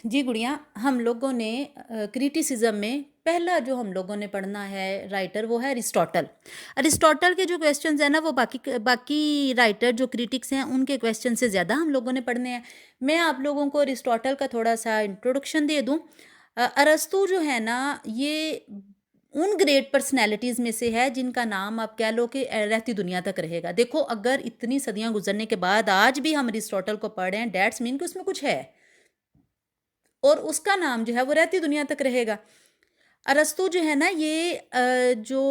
جی گڑیا، ہم لوگوں نے کریٹیسزم میں پہلا جو ہم لوگوں نے پڑھنا ہے رائٹر، وہ ہے ارسطاٹل۔ ارسطاٹل کے جو کویسچنز ہیں نا، وہ باقی رائٹر جو کریٹکس ہیں ان کے کویسچن سے زیادہ ہم لوگوں نے پڑھنے ہیں۔ میں آپ لوگوں کو ارسطاٹل کا تھوڑا سا انٹروڈکشن دے دوں۔ ارسطو جو ہے نا، یہ ان گریٹ پرسنالٹیز میں سے ہے جن کا نام آپ کہہ لو کہ رہتی دنیا تک رہے گا۔ دیکھو، اگر اتنی صدیاں گزرنے کے بعد آج بھی ہم ارسطاٹل کو پڑھ رہے ہیں، دیٹس مین کہ اس میں کچھ ہے، اور اس کا نام جو ہے وہ رہتی دنیا تک رہے گا۔ ارسطو جو ہے نا، یہ جو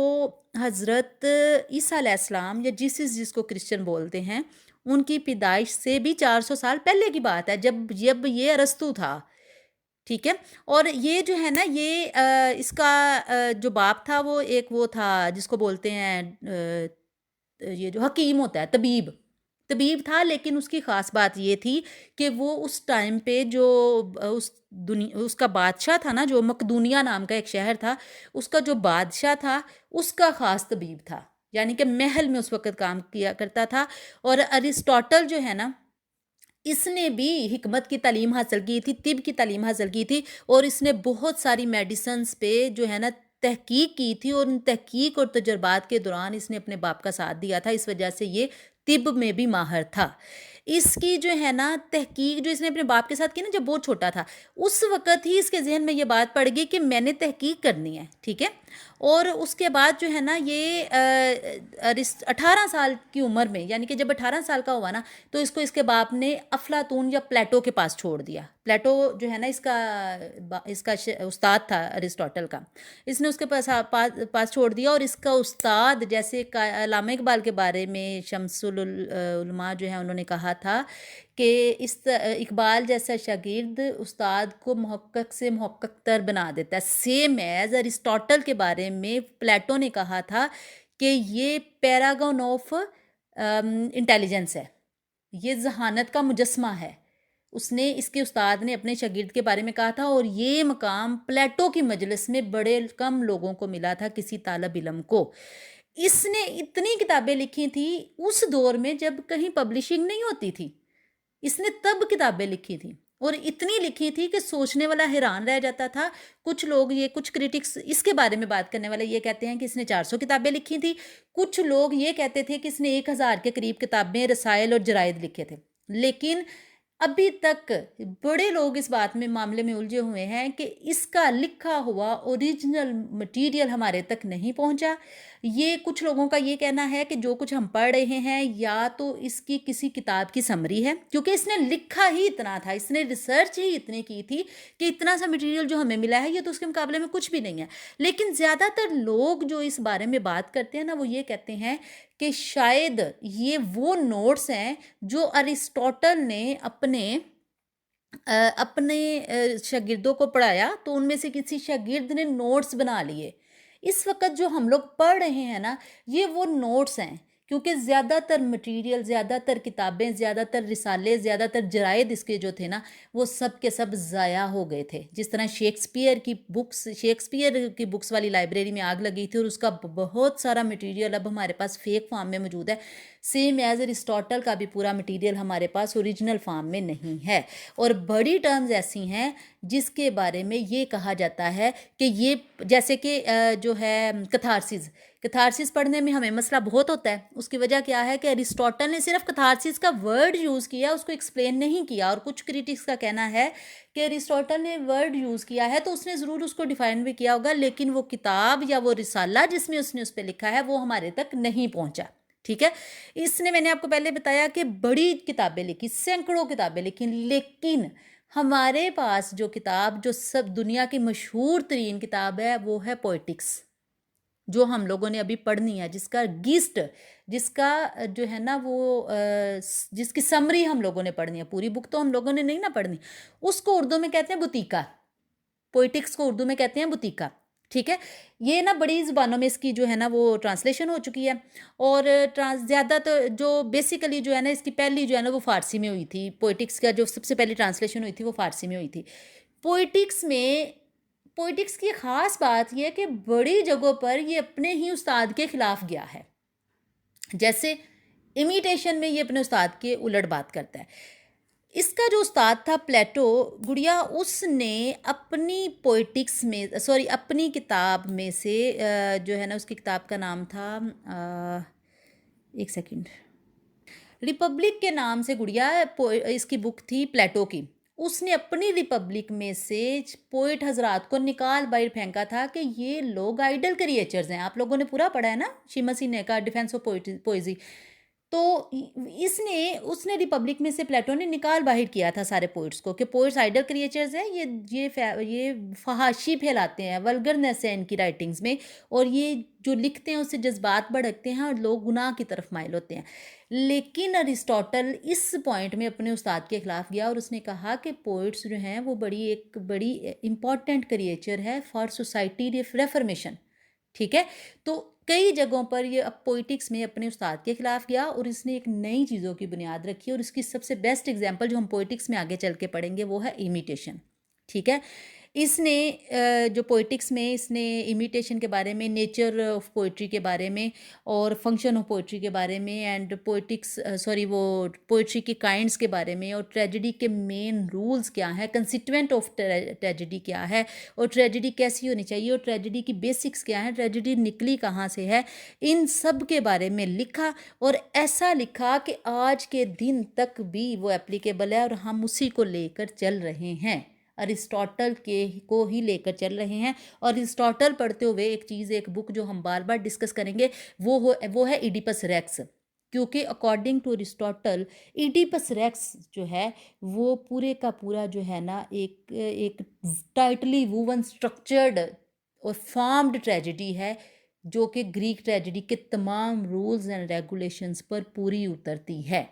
حضرت عیسیٰ علیہ السلام یا جیسس جس کو کرسچن بولتے ہیں، ان کی پیدائش سے بھی 400 سال پہلے کی بات ہے، جب یہ ارسطو تھا، ٹھیک ہے۔ اور یہ جو ہے نا، یہ اس کا جو باپ تھا وہ ایک وہ تھا جس کو بولتے ہیں یہ جو حکیم ہوتا ہے، طبیب تھا، لیکن اس کی خاص بات یہ تھی کہ وہ اس ٹائم پہ جو اس کا بادشاہ تھا نا، جو مقدونیہ نام کا ایک شہر تھا، اس کا جو بادشاہ تھا اس کا خاص طبیب تھا، یعنی کہ محل میں اس وقت کام کیا کرتا تھا۔ اور ارسطاٹل جو ہے نا، اس نے بھی حکمت کی تعلیم حاصل کی تھی، طب کی تعلیم حاصل کی تھی، اور اس نے بہت ساری میڈیسنز پہ جو ہے نا تحقیق کی تھی، اور ان تحقیق اور تجربات کے دوران اس نے اپنے باپ کا ساتھ دیا تھا، اس وجہ سے یہ طب میں بھی ماہر تھا۔ اس کی جو ہے نا تحقیق جو اس نے اپنے باپ کے ساتھ کی نا، جب بہت چھوٹا تھا، اس وقت ہی اس کے ذہن میں یہ بات پڑ گئی کہ میں نے تحقیق کرنی ہے، ٹھیک ہے۔ اور اس کے بعد جو ہے نا، یہ 18 سال کی عمر میں، یعنی کہ جب 18 سال کا ہوا نا، تو اس کو اس کے باپ نے افلاطون یا پلیٹو کے پاس چھوڑ دیا۔ پلیٹو جو ہے نا، اس کا استاد تھا ارسطاٹل کا، اس نے اس کے پاس چھوڑ دیا، اور اس کا استاد، جیسے علامہ اقبال کے بارے میں شمس العلماء جو ہے انہوں نے کہا تھا کہ اقبال جیسا شاگرد استاد کو محقق سے محقق تر بنا دیتا ہے۔ سیم ایز ارسطاٹل کے بارے میں پلیٹو نے کہا تھا کہ یہ پیراگون آف انٹیلیجنس ہے، یہ ذہانت کا مجسمہ ہے۔ اس کے استاد نے اپنے شاگرد کے بارے میں کہا تھا، اور یہ مقام پلیٹو کی مجلس میں بڑے کم لوگوں کو ملا تھا، کسی طالب علم کو۔ اس نے اتنی کتابیں لکھی تھی اس دور میں جب کہیں پبلشنگ نہیں ہوتی تھی، اس نے تب کتابیں لکھی تھی، اور اتنی لکھی تھی کہ سوچنے والا حیران رہ جاتا تھا۔ کچھ کریٹکس اس کے بارے میں بات کرنے والے یہ کہتے ہیں کہ اس نے 400 کتابیں لکھی تھی، کچھ لوگ یہ کہتے تھے کہ اس نے 1000 کے قریب کتابیں، رسائل اور جرائد لکھے تھے۔ لیکن ابھی تک بڑے لوگ اس بات میں معاملے میں الجھے ہوئے ہیں کہ اس کا لکھا ہوا اوریجنل مٹیریل ہمارے تک نہیں پہنچا۔ یہ کچھ لوگوں کا یہ کہنا ہے کہ جو کچھ ہم پڑھ رہے ہیں یا تو اس کی کسی کتاب کی سمری ہے، کیونکہ اس نے لکھا ہی اتنا تھا، اس نے ریسرچ ہی اتنی کی تھی کہ اتنا سا مٹیریل جو ہمیں ملا ہے یہ تو اس کے مقابلے میں کچھ بھی نہیں ہے۔ لیکن زیادہ تر لوگ جو اس بارے میں بات کرتے ہیں نا، وہ یہ کہتے ہیں کہ شاید یہ وہ نوٹس ہیں جو ارسطاٹل نے اپنے شاگردوں کو پڑھایا، تو ان میں سے کسی شاگرد نے نوٹس بنا لیے۔ اس وقت جو ہم لوگ پڑھ رہے ہیں نا، یہ وہ نوٹس ہیں، کیونکہ زیادہ تر مٹیریل، زیادہ تر کتابیں، زیادہ تر رسالے، زیادہ تر جرائد اس کے جو تھے نا، وہ سب کے سب ضائع ہو گئے تھے۔ جس طرح شیکسپیئر کی بکس والی لائبریری میں آگ لگی تھی، اور اس کا بہت سارا مٹیریل اب ہمارے پاس فیک فارم میں موجود ہے، سیم ایز ارسطاٹل کا بھی پورا مٹیریل ہمارے پاس اوریجنل فارم میں نہیں ہے۔ اور بڑی ٹرمز ایسی ہیں جس کے بارے میں یہ کہا جاتا ہے کہ یہ، جیسے کہ جو ہے کتھارسس پڑھنے میں ہمیں مسئلہ بہت ہوتا ہے۔ اس کی وجہ کیا ہے کہ ارسطاٹل نے صرف کتھارسس کا ورڈ یوز کیا، اس کو ایکسپلین نہیں کیا، اور کچھ کریٹکس کا کہنا ہے کہ ارسطاٹل نے ورڈ یوز کیا ہے تو اس نے ضرور اس کو ڈیفائن بھی کیا ہوگا، لیکن وہ کتاب یا وہ رسالہ جس میں اس نے اس پہ لکھا ہے وہ ہمارے تک نہیں پہنچا، ٹھیک ہے۔ اس نے، میں نے آپ کو پہلے بتایا کہ بڑی کتابیں لکھی، سینکڑوں کتابیں لکھی، لیکن ہمارے پاس جو کتاب، جو سب دنیا کی مشہور ترین کتاب ہے، وہ ہے پوئٹکس، جو ہم لوگوں نے ابھی پڑھنی ہے، جس کا جو ہے نا وہ جس کی سمری ہم لوگوں نے پڑھنی ہے، پوری بک تو ہم لوگوں نے نہیں نا پڑھنی۔ اس کو اردو میں کہتے ہیں بطیقہ، پوئٹکس کو اردو میں کہتے ہیں بطیقہ، ٹھیک ہے۔ یہ نا بڑی زبانوں میں اس کی جو ہے نا وہ ٹرانسلیشن ہو چکی ہے، اور زیادہ تو جو بیسیکلی جو ہے نا اس کی پہلی جو ہے نا وہ فارسی میں ہوئی تھی۔ پوئٹکس کا جو سب سے پہلی ٹرانسلیشن ہوئی تھی وہ فارسی میں ہوئی تھی۔ پوئٹکس کی خاص بات یہ ہے کہ بڑی جگہوں پر یہ اپنے ہی استاد کے خلاف گیا ہے، جیسے امیٹیشن میں یہ اپنے استاد کے الٹ بات کرتا ہے۔ اس کا جو استاد تھا پلیٹو گڑیا، اس نے اپنی پوئٹکس میں اپنی کتاب میں سے جو ہے نا، اس کی کتاب کا نام تھا ایک سیکنڈ، ریپبلک کے نام سے گڑیا اس کی بک تھی پلیٹو کی. اس نے اپنی ریپبلک میں سے پوئٹ حضرات کو نکال باہر پھینکا تھا کہ یہ لوگ آئیڈل کریچرز ہیں. آپ لوگوں نے پورا پڑھا ہے نا شیما سینے کا ڈیفینس آف پوئزی. تو اس نے ریپبلک میں سے پلیٹو نے نکال باہر کیا تھا سارے پوئٹس کو کہ پوئٹس آئیڈل کریچرز ہیں، یہ فحاشی پھیلاتے ہیں، ولگرنیس ہے ان کی رائٹنگز میں، اور یہ جو لکھتے ہیں اس سے جذبات بھڑکتے ہیں اور لوگ گناہ کی طرف مائل ہوتے ہیں. لیکن ارسطاٹل اس پوائنٹ میں اپنے استاد کے خلاف گیا اور اس نے کہا کہ پوئٹس جو ہیں وہ ایک بڑی امپورٹنٹ کریچر ہے فار سوسائٹی ریفرمیشن. ٹھیک ہے. تو کئی جگہوں پر یہ پوئٹکس میں اپنے استاد کے خلاف گیا اور اس نے ایک نئی چیزوں کی بنیاد رکھی، اور اس کی سب سے بیسٹ ایگزامپل جو ہم پوئٹکس میں آگے چل کے پڑھیں گے وہ ہے امیٹیشن. ٹھیک ہے. اس نے جو پوئٹکس میں اس نے امیٹیشن کے بارے میں، نیچر آف پوئٹری کے بارے میں، اور فنکشن آف پوئٹری کے بارے میں، اینڈ وہ پوئٹری کی کائنڈس کے بارے میں، اور ٹریجڈی کے مین رولز کیا ہیں، کنسٹیٹوئنٹ آف ٹریجڈی کیا ہے، اور ٹریجڈی کیسی ہونی چاہیے، اور ٹریجڈی کی بیسکس کیا ہیں، ٹریجڈی نکلی کہاں سے ہے، ان سب کے بارے میں لکھا. اور ایسا لکھا کہ آج کے دن تک بھی وہ اپلیکیبل ہے اور ہم اسی کو لے کر چل رہے ہیں، ارسطاٹل کو ہی لے کر چل رہے ہیں. اور ارسطاٹل پڑھتے ہوئے ایک بک جو ہم بار بار ڈسکس کریں گے وہ ہے ایڈیپس ریکس. کیونکہ اکارڈنگ ٹو ارسطاٹل ایڈیپس ریکس جو ہے وہ پورے کا پورا جو ہے نا ایک ٹائٹلی ووون اسٹرکچرڈ اور فارمڈ ٹریجڈی ہے، جو کہ گریک ٹریجڈی کے تمام رولز اینڈ ریگولیشنز پر پوری اترتی ہے.